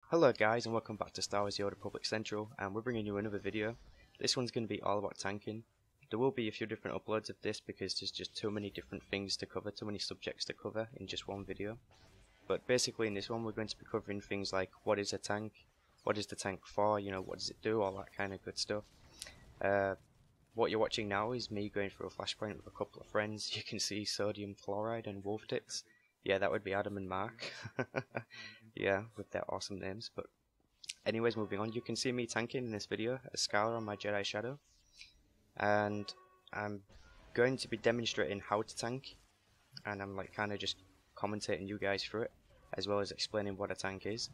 Hello guys and welcome back to Star Wars: The Old Republic Central, and we're bringing you another video. This one's going to be all about tanking. There will be a few different uploads of this because there's just too many different things to cover, too many subjects to cover in just one video. But basically in this one we're going to be covering things like what is a tank, what is the tank for, you know, what does it do, all that kind of good stuff. What you're watching now is me going through a flashpoint with a couple of friends. You can see Sodium Chloride and Wolf Tits. Yeah, that would be Adam and Mark. Yeah, with their awesome names. But anyways, moving on, you can see me tanking in this video, a Scholar on my Jedi Shadow. And I'm going to be demonstrating how to tank. And I'm like kind of just commentating you guys through it, as well as explaining what a tank is.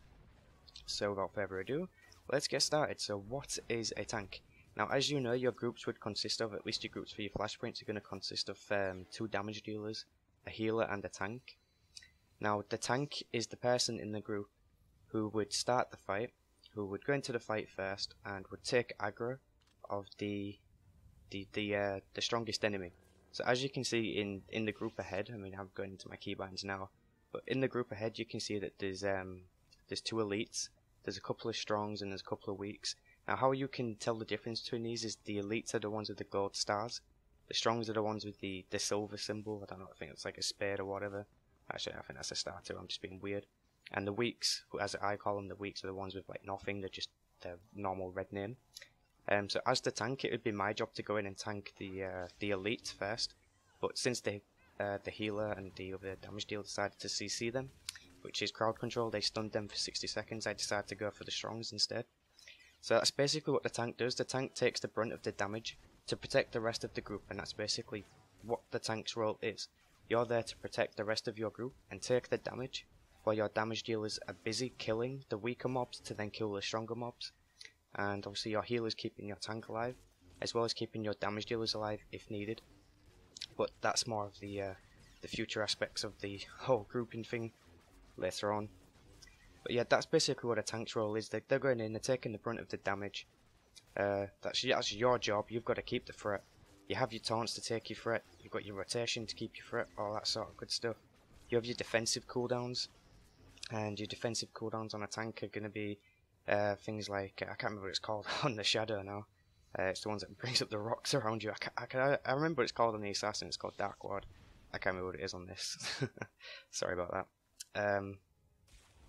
So without further ado, let's get started. So what is a tank? Now, as you know, your groups would consist of, at least your groups for your flashpoints are going to consist of 2 damage dealers, a healer and a tank. Now, the tank is the person in the group who would start the fight, who would go into the fight first, and would take aggro of the strongest enemy. So as you can see in the group ahead, I mean, I'm going into my keybinds now, but in the group ahead you can see that there's 2 elites, there's a couple of strongs and there's a couple of weaks. Now, how you can tell the difference between these is the elites are the ones with the gold stars, the strongs are the ones with the silver symbol. I don't know, I think it's like a spade or whatever. Actually, I think that's a star too, I'm just being weird. And the weaks, as I call them, the weaks are the ones with like nothing, they're just their normal red name. So as the tank, it would be my job to go in and tank the elite first. But since the healer and the other damage dealer decided to CC them, which is crowd control, they stunned them for 60 seconds, I decided to go for the strongs instead. So that's basically what the tank does. The tank takes the brunt of the damage to protect the rest of the group, and that's basically what the tank's role is. You're there to protect the rest of your group and take the damage, while your damage dealers are busy killing the weaker mobs to then kill the stronger mobs. And obviously your healers keeping your tank alive, as well as keeping your damage dealers alive if needed. But that's more of the future aspects of the whole grouping thing later on. But yeah, that's basically what a tank's role is. They're going in, they're taking the brunt of the damage. That's your job. You've got to keep the threat. You have your taunts to take your threat, you've got your rotation to keep your threat, all that sort of good stuff. You have your defensive cooldowns, and your defensive cooldowns on a tank are going to be things like, I can't remember what it's called on the Shadow now. It's the ones that brings up the rocks around you. I remember what it's called on the Assassin, it's called Dark Ward. I can't remember what it is on this. Sorry about that.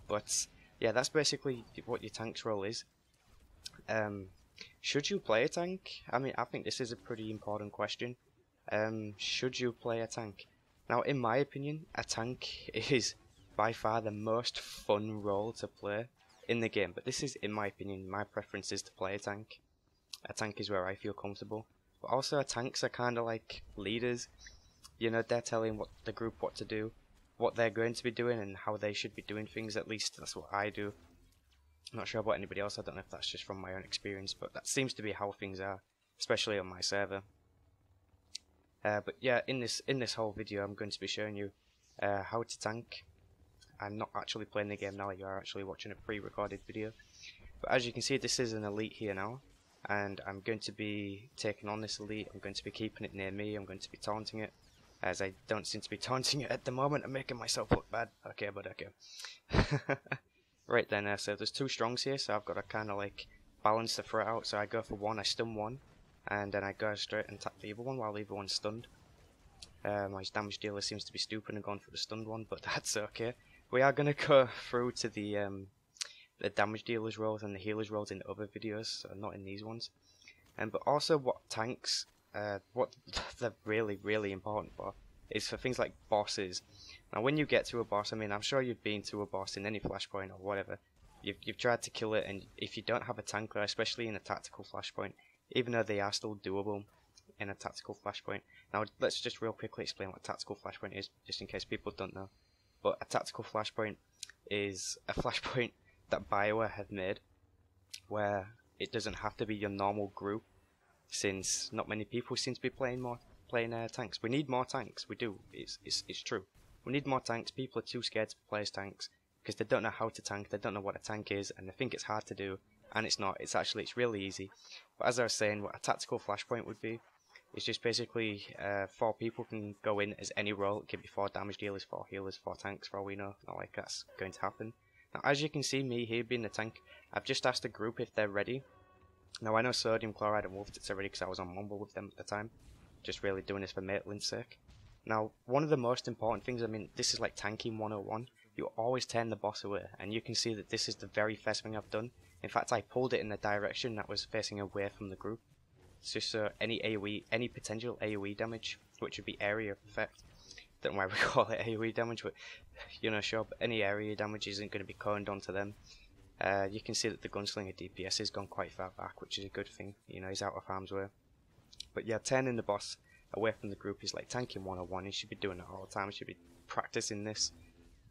But yeah, that's basically what your tank's role is. Should you play a tank? I mean, I think this is a pretty important question. Should you play a tank? Now, in my opinion, a tank is by far the most fun role to play in the game. But this is, in my opinion, my preference is to play a tank. A tank is where I feel comfortable. But also, tanks are kind of like leaders. You know, they're telling the group what to do, what they're going to be doing, and how they should be doing things. At least that's what I do. I'm not sure about anybody else, I don't know if that's just from my own experience, but that seems to be how things are, especially on my server. But yeah, in this whole video I'm going to be showing you how to tank. I'm not actually playing the game now, you are actually watching a pre-recorded video. But as you can see, this is an elite here now, and I'm going to be taking on this elite. I'm going to be keeping it near me, I'm going to be taunting it, as I don't seem to be taunting it at the moment. I'm making myself look bad. Okay, but okay. Right then, so there's 2 strongs here, so I've got to kind of like balance the threat out. So I go for one, I stun one, and then I go straight and tap the other one while the other one's stunned. My damage dealer seems to be stupid and going for the stunned one, but that's okay. We are going to go through to the damage dealer's roles and the healer's roles in other videos, so not in these ones. But also what tanks, what they're really important for, is for things like bosses. Now, when you get to a boss, I mean, I'm sure you've been to a boss in any flashpoint or whatever. You've tried to kill it, and if you don't have a tank there, especially in a tactical flashpoint, even though they are still doable in a tactical flashpoint. Now, let's just real quickly explain what a tactical flashpoint is, just in case people don't know. But a tactical flashpoint is a flashpoint that BioWare have made, where it doesn't have to be your normal group, since not many people seem to be playing tanks. We need more tanks, we do, it's true. We need more tanks. People are too scared to play as tanks because they don't know how to tank, they don't know what a tank is, and they think it's hard to do, and it's not. It's really easy. But as I was saying, what a tactical flashpoint would be is just basically 4 people can go in as any role. It could be 4 damage dealers, 4 healers, 4 tanks, for all we know. Not like that's going to happen. Now, as you can see, me here being the tank, I've just asked the group if they're ready. Now I know Sodium Chloride and Wolfed are ready because I was on Mumble with them at the time, just really doing this for Maitland's sake. Now, one of the most important things, I mean, this is like tanking 101, you always turn the boss away, and you can see that this is the very first thing I've done. In fact, I pulled it in the direction that was facing away from the group. It's just so any AoE, any potential AoE damage, which would be area effect, don't know why we call it AoE damage, but you know, sure, but any area damage isn't going to be coned onto them. You can see that the Gunslinger DPS has gone quite far back, which is a good thing, you know, he's out of harm's way. But yeah, turning the boss away from the group is like tanking 101, you should be doing it all the time, you should be practicing this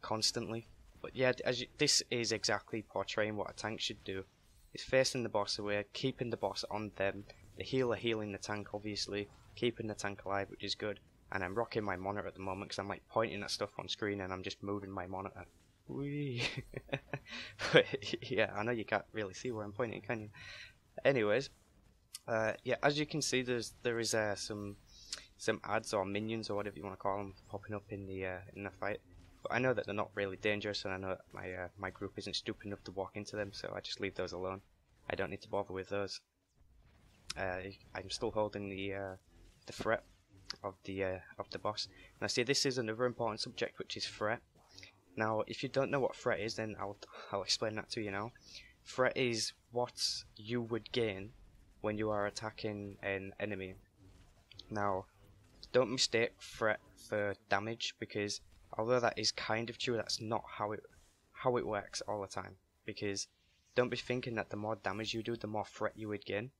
constantly. But yeah, this is exactly portraying what a tank should do. It's facing the boss away, keeping the boss on them, the healer healing the tank obviously, keeping the tank alive, which is good. And I'm rocking my monitor at the moment because I'm like pointing at stuff on screen and I'm just moving my monitor. Whee! But yeah, I know you can't really see where I'm pointing, can you? Anyways, yeah, as you can see, there is some ads or minions or whatever you want to call them popping up in the fight. But I know that they're not really dangerous, and I know that my group isn't stupid enough to walk into them, so I just leave those alone. I don't need to bother with those. I'm still holding the threat of the boss. Now, see, this is another important subject, which is threat. Now, if you don't know what threat is, then I'll explain that to you now. Threat is what you would gain when you are attacking an enemy. Now, don't mistake threat for damage, because although that is kind of true, that's not how it works all the time. Because don't be thinking that the more damage you do, the more threat you would gain.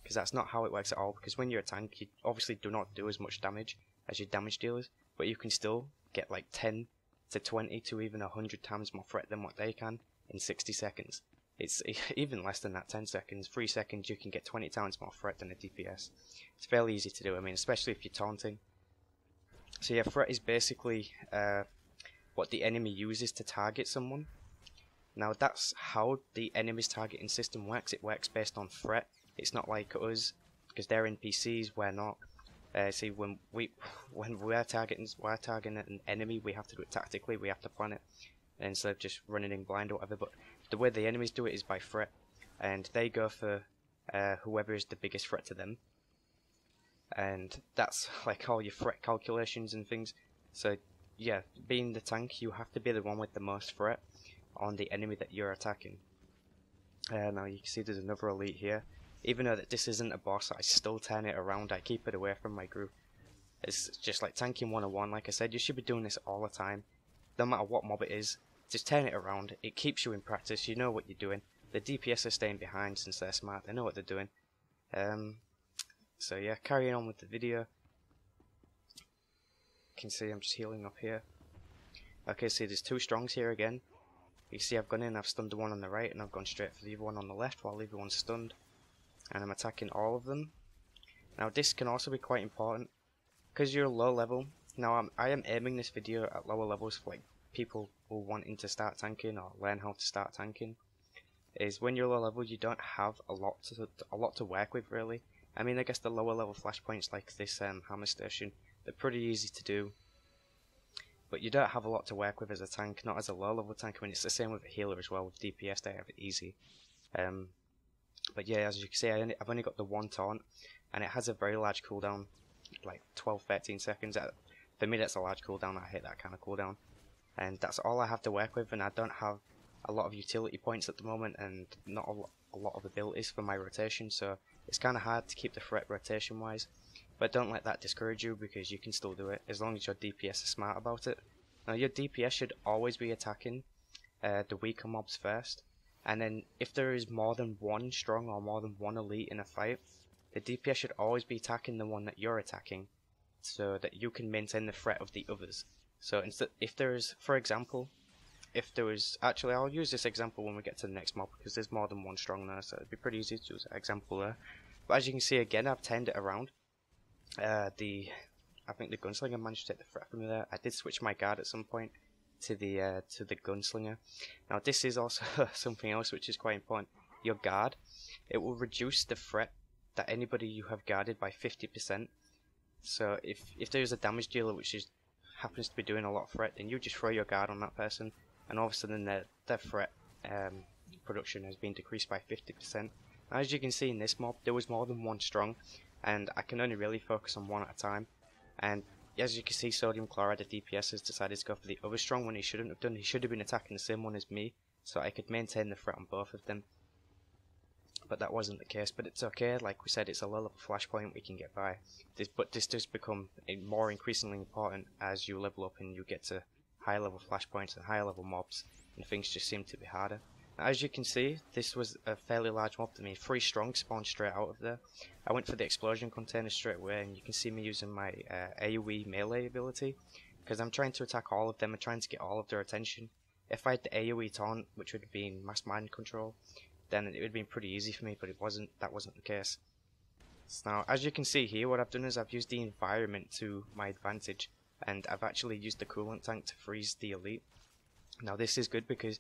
Because that's not how it works at all. Because when you're a tank, you obviously do not do as much damage as your damage dealers, but you can still get like 10 to 20 to even 100 times more threat than what they can in 60 seconds. It's even less than that, 10 seconds, 3 seconds, you can get 20 times more threat than a DPS. It's fairly easy to do, I mean, especially if you're taunting. So yeah, threat is basically what the enemy uses to target someone. Now that's how the enemy's targeting system works. It works based on threat. It's not like us, because they're NPCs, we're not. See, when we're targeting an enemy, we have to do it tactically, we have to plan it, instead of just running in blind or whatever. But the way the enemies do it is by threat, and they go for whoever is the biggest threat to them. And that's like all your threat calculations and things. So yeah, being the tank, you have to be the one with the most threat on the enemy that you're attacking. Now you can see there's another elite here. Even though that this isn't a boss, I still turn it around, I keep it away from my group. It's just like tanking 101, like I said, you should be doing this all the time. No matter what mob it is, just turn it around, it keeps you in practice, you know what you're doing. The DPS are staying behind since they're smart, they know what they're doing. So yeah, carrying on with the video. You can see I'm just healing up here. Okay, see there's two strongs here again. You see I've gone in, I've stunned the one on the right, and I've gone straight for the other one on the left while the other one's stunned. And I'm attacking all of them. Now this can also be quite important, because you're low level. Now I am aiming this video at lower levels for like people who are wanting to start tanking or learn how to start tanking. Is when you're low level, you don't have a lot to work with really. I mean, I guess the lower level flashpoints like this hammer station, they're pretty easy to do, but you don't have a lot to work with as a tank, not as a low level tank. I mean, it's the same with a healer as well. With DPS, they have it easy. But yeah, as you can see, I've only got the one taunt, and it has a very large cooldown, like 12-13 seconds. For me, that's a large cooldown. I hate that kind of cooldown, and that's all I have to work with. And I don't have a lot of utility points at the moment, and not a lot of abilities for my rotation, so it's kind of hard to keep the threat rotation wise. But don't let that discourage you, because you can still do it as long as your DPS is smart about it. Now your DPS should always be attacking the weaker mobs first. And then if there is more than one strong or more than one elite in a fight, the DPS should always be attacking the one that you're attacking, so that you can maintain the threat of the others. So instead, if there is, for example, if there was, actually I'll use this example when we get to the next mob, because there's more than one strong there, so it'd be pretty easy to use that example there. But as you can see again, I've turned it around. I think the gunslinger managed to take the threat from me there. I did switch my guard at some point to the gunslinger. Now this is also something else which is quite important. Your guard, it will reduce the threat that anybody you have guarded by 50%. So if there's a damage dealer which happens to be doing a lot of threat, then you just throw your guard on that person, and all of a sudden their threat production has been decreased by 50%. Now, as you can see in this mob, there was more than one strong, and I can only really focus on one at a time. And as you can see, Sodium Chloride, the DPS, has decided to go for the other strong when he shouldn't have done. He should have been attacking the same one as me, so I could maintain the threat on both of them. But that wasn't the case, but it's okay. Like we said, it's a low level flashpoint, we can get by. But this does become more increasingly important as you level up and you get to higher level flashpoints and higher level mobs, and things just seem to be harder. As you can see, this was a fairly large mob to me. 3 strong spawned straight out of there. I went for the explosion container straight away, and you can see me using my AoE melee ability, because I'm trying to attack all of them and trying to get all of their attention. If I had the AoE taunt, which would have been mass mind control, then it would have been pretty easy for me, but that wasn't the case. So now, as you can see here, what I've done is I've used the environment to my advantage, and I've actually used the coolant tank to freeze the elite. Now this is good because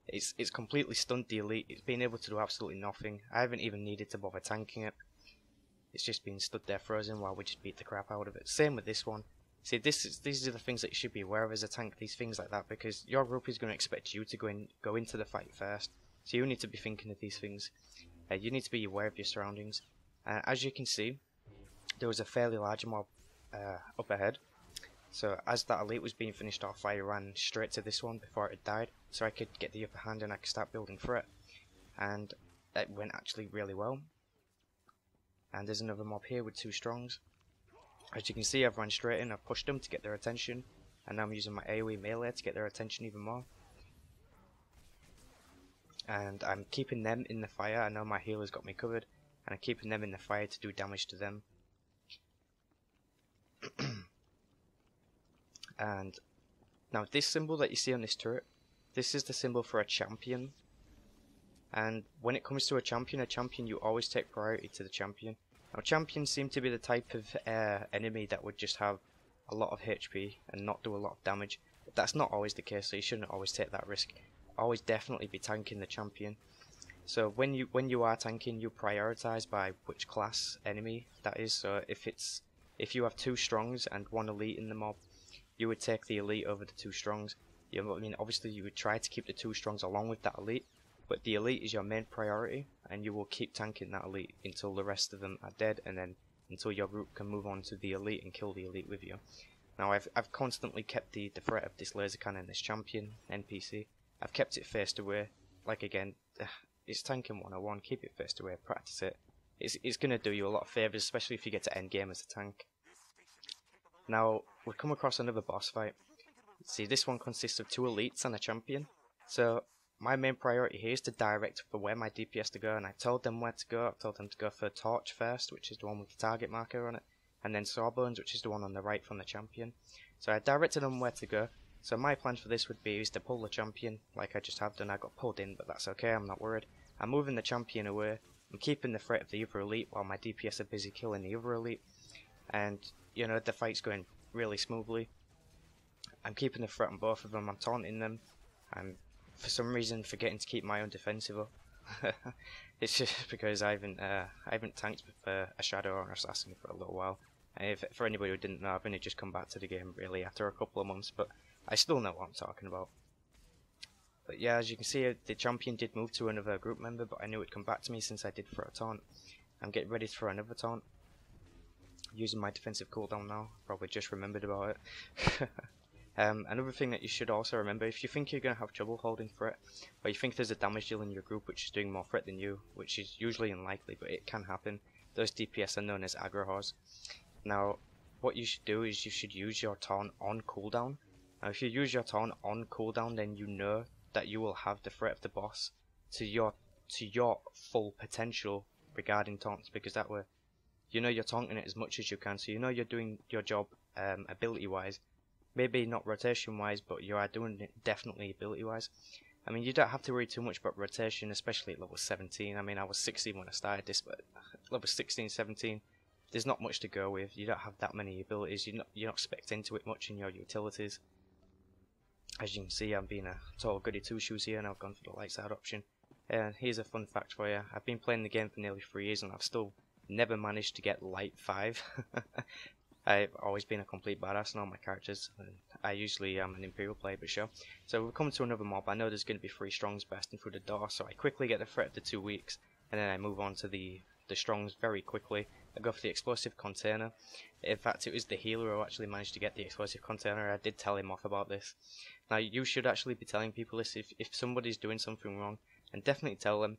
it's completely stunned the elite. It's been able to do absolutely nothing. I haven't even needed to bother tanking it. It's just been stood there frozen while we just beat the crap out of it. Same with this one. See, these are the things that you should be aware of as a tank, these things like that, because your group is going to expect you to go into the fight first. So you need to be thinking of these things. You need to be aware of your surroundings. As you can see, there was a fairly large mob up ahead. So as that elite was being finished off, I ran straight to this one before it had died, so I could get the upper hand and I could start building for it. And it went actually really well. And there's another mob here with 2 strongs. As you can see, I've run straight in, I've pushed them to get their attention, and now I'm using my AoE melee to get their attention even more. And I'm keeping them in the fire. I know my healer's got me covered, and I'm keeping them in the fire to do damage to them. And now this symbol that you see on this turret, this is the symbol for a champion. And when it comes to a champion you always take priority to the champion. Now champions seem to be the type of enemy that would just have a lot of HP and not do a lot of damage. But that's not always the case, so you shouldn't always take that risk. Always definitely be tanking the champion. So when you are tanking, you prioritize by which class enemy that is. So if you have 2 strongs and 1 elite in the mob, you would take the elite over the 2 strongs. I mean, obviously you would try to keep the 2 strongs along with that elite, but the elite is your main priority, and you will keep tanking that elite until the rest of them are dead, and then until your group can move on to the elite and kill the elite with you. Now I've constantly kept the threat of this laser cannon, this champion NPC. I've kept it faced away. Like again, it's tanking 101. Keep it faced away. Practice it. It's gonna do you a lot of favors, especially if you get to end game as a tank. Now we've come across another boss fight. See, this one consists of 2 elites and a champion. So my main priority here is to direct for where my DPS to go, and I told them where to go. I told them to go for Torch first, which is the one with the target marker on it, and then Sawbones, which is the one on the right from the champion. So I directed them where to go. So my plan for this would be is to pull the champion, like I just have done. I got pulled in, but that's okay, I'm not worried. I'm moving the champion away. I'm keeping the threat of the other elite while my DPS are busy killing the other elite. And, you know, the fight's going really smoothly. I'm keeping the threat on both of them, I'm taunting them. I'm, for some reason, forgetting to keep my own defensive up. It's just because I haven't tanked with a Shadow or an Assassin for a little while. And for anybody who didn't know, I've only just come back to the game really after a couple of months, but I still know what I'm talking about. But yeah, as you can see, the champion did move to another group member, but I knew it'd come back to me since I did throw a taunt. I'm getting ready to throw another taunt. Using my defensive cooldown now. Probably just remembered about it. Another thing that you should also remember, if you think you're going to have trouble holding threat, or you think there's a damage dealer in your group which is doing more threat than you, which is usually unlikely, but it can happen, those DPS are known as aggro whores. Now, what you should do is you should use your taunt on cooldown. Now, if you use your taunt on cooldown, then you know that you will have the threat of the boss to your full potential regarding taunts, because that way, you know you're taunting it as much as you can, so you know you're doing your job ability-wise. Maybe not rotation-wise, but you are doing it definitely ability-wise. I mean, you don't have to worry too much about rotation, especially at level 17. I mean, I was 16 when I started this, but level 16, 17, there's not much to go with. You don't have that many abilities. You're not spec'd into it much in your utilities. As you can see, I'm being a total goody two-shoes here, and I've gone for the light side option. And here's a fun fact for you. I've been playing the game for nearly 3 years, and I've still never managed to get light 5. I've always been a complete badass in all my characters. I usually am an Imperial player, but sure. So we're coming to another mob. I know there's going to be 3 Strongs bursting through the door, so I quickly get the threat of the 2 weeks, and then I move on to the Strongs very quickly. I go for the explosive container. In fact, it was the healer who actually managed to get the explosive container. I did tell him off about this. Now, you should actually be telling people this if somebody's doing something wrong, and definitely tell them.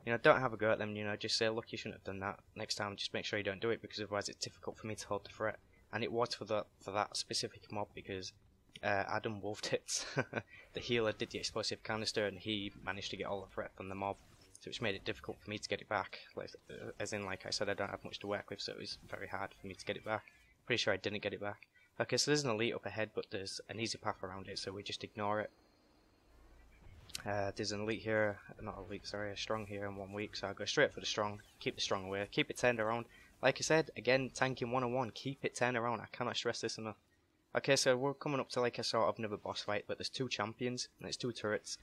You know, don't have a go at them, you know, just say, look, you shouldn't have done that. Next time, just make sure you don't do it, because otherwise it's difficult for me to hold the threat. And it was for that specific mob, because Adam wolfed it. The healer did the explosive canister, and he managed to get all the threat from the mob, so which made it difficult for me to get it back. As in, like I said, I don't have much to work with, so it was very hard for me to get it back. Pretty sure I didn't get it back. Okay, so there's an elite up ahead, but there's an easy path around it, so we just ignore it. There's an elite here, not elite, sorry, a strong here in 1 week, so I'll go straight for the strong, keep the strong away, keep it turned around. Like I said, again, tanking 101, keep it turned around, I cannot stress this enough. Okay, so we're coming up to like a sort of another boss fight, but there's 2 champions, and it's 2 turrets,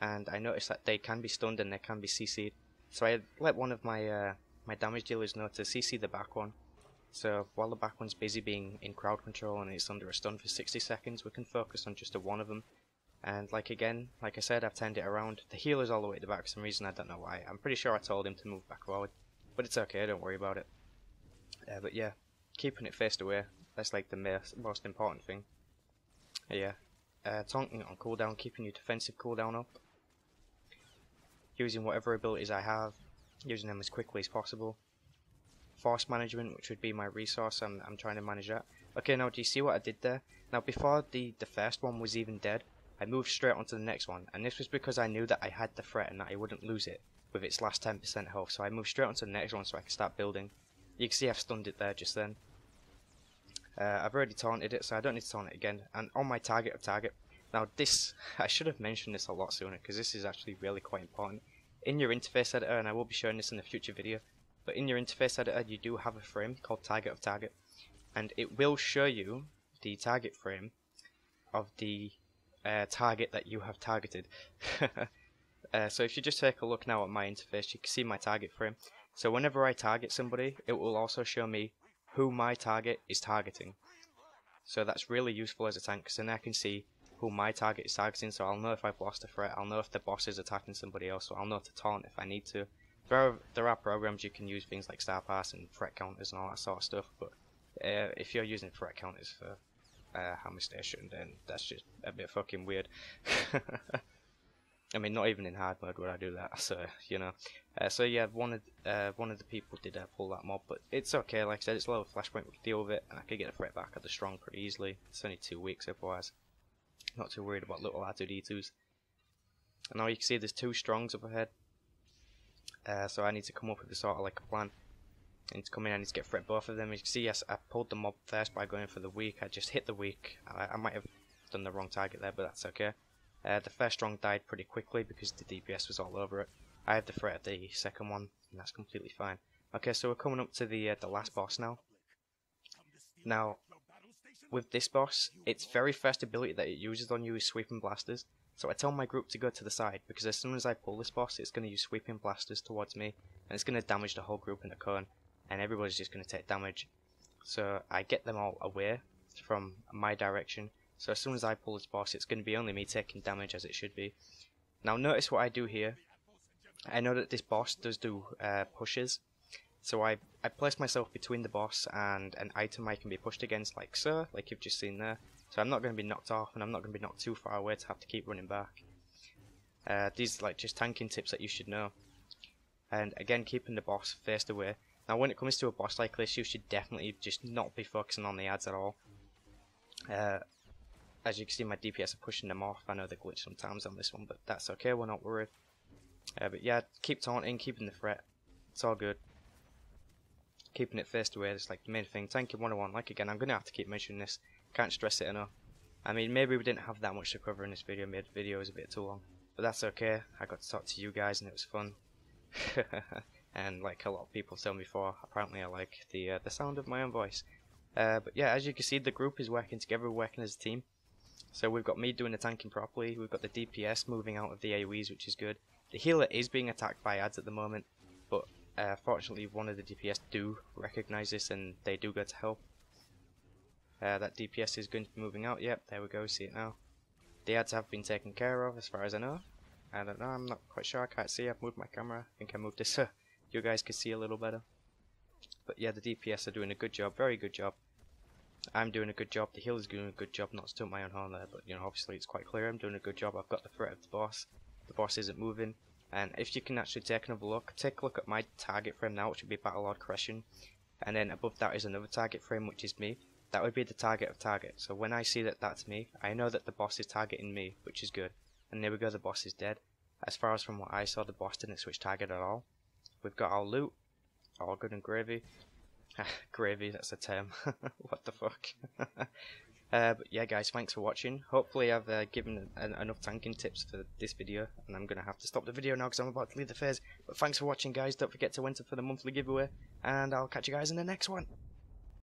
and I noticed that they can be stunned and they can be CC'd, so I let one of my my damage dealers know to CC the back one, so while the back one's busy being in crowd control and it's under a stun for 60 seconds, we can focus on just one of them. And like I said, I've turned it around. The healer's all the way at the back for some reason, I don't know why. I'm pretty sure I told him to move back forward, but it's okay, don't worry about it. But yeah, keeping it faced away, that's like the most important thing. Yeah, taunting on cooldown, keeping your defensive cooldown up. Using whatever abilities I have, using them as quickly as possible. Force management, which would be my resource, I'm trying to manage that. Okay, now do you see what I did there? Now before the first one was even dead, I moved straight onto the next one, and this was because I knew that I had the threat and that I wouldn't lose it with its last 10% health, so I moved straight onto the next one so I could start building. You can see I've stunned it there just then. I've already taunted it, so I don't need to taunt it again. And on my target of target, now this, I should have mentioned this a lot sooner, because this is actually really quite important. In your interface editor, and I will be showing this in a future video, but in your interface editor you do have a frame called target of target, and it will show you the target frame of the target that you have targeted. So if you just take a look now at my interface, you can see my target frame. So whenever I target somebody, it will also show me who my target is targeting. So that's really useful as a tank, because then I can see who my target is targeting, so I'll know if I've lost a threat, I'll know if the boss is attacking somebody else, so I'll know to taunt if I need to. There are programs you can use, things like Star Pass and threat counters and all that sort of stuff, but if you're using threat counters for Hammer Station, then that's just a bit fucking weird. I mean, not even in hard mode would I do that, so, you know. So yeah, one of the people did pull that mob, but it's okay, like I said, it's low flashpoint, we can deal with it, and I could get a threat back at the strong pretty easily. It's only 2 weeks otherwise. Not too worried about little R2D2s. And now you can see there's 2 strongs up ahead. So I need to come up with a sort of like a plan. I need to come in, I need to get threat both of them. As you can see, yes, I pulled the mob first by going for the weak. I just hit the weak. I might have done the wrong target there, but that's okay. The first strong died pretty quickly because the DPS was all over it. I have the threat of the second one, and that's completely fine. Okay, so we're coming up to the last boss now. Now, with this boss, its very first ability that it uses on you is sweeping blasters. So I tell my group to go to the side, because as soon as I pull this boss, it's going to use sweeping blasters towards me, and it's going to damage the whole group in a cone, and everybody's just going to take damage. So I get them all away from my direction, so as soon as I pull this boss, it's going to be only me taking damage, as it should be. Now notice what I do here. I know that this boss does do pushes, so I place myself between the boss and an item I can be pushed against, like so, like you've just seen there. So I'm not going to be knocked off, and I'm not going to be knocked too far away to have to keep running back. These are like just tanking tips that you should know. And again, keeping the boss faced away. Now when it comes to a boss like this, you should definitely just not be focusing on the ads at all. As you can see, my DPS are pushing them off. I know they glitch sometimes on this one, but that's okay, we're not worried. But yeah, keep taunting, keeping the threat. It's all good. Keeping it faced away is like the main thing. Tanking 101, like again, I'm going to have to keep mentioning this. Can't stress it enough. I mean, maybe we didn't have that much to cover in this video, made the video was a bit too long. But that's okay, I got to talk to you guys and it was fun. And like a lot of people told me before, apparently I like the sound of my own voice. But yeah, as you can see, the group is working together, we're working as a team. So we've got me doing the tanking properly, we've got the DPS moving out of the AoEs, which is good. The healer is being attacked by ads at the moment, but fortunately one of the DPS do recognise this and they do go to help. That DPS is going to be moving out. Yep, there we go, see it now. The ads have been taken care of as far as I know. I don't know, I'm not quite sure, I can't see, I've moved my camera. I think I moved this so you guys can see a little better. But yeah, the DPS are doing a good job, very good job. I'm doing a good job, the heal is doing a good job, not to toot my own horn there, but you know, obviously it's quite clear I'm doing a good job. I've got the threat of the boss isn't moving, and if you can actually take another look, take a look at my target frame now, which would be Battle Lord Crescent, and then above that is another target frame, which is me. That would be the target of target, so when I see that that's me, I know that the boss is targeting me, which is good. And there we go, the boss is dead. As far as from what I saw, the boss didn't switch target at all. We've got our loot, all good and gravy. Gravy, that's a term. What the fuck? But yeah guys, thanks for watching. Hopefully I've given enough tanking tips for this video, and I'm going to have to stop the video now because I'm about to leave the phase. But thanks for watching guys, don't forget to enter for the monthly giveaway, and I'll catch you guys in the next one.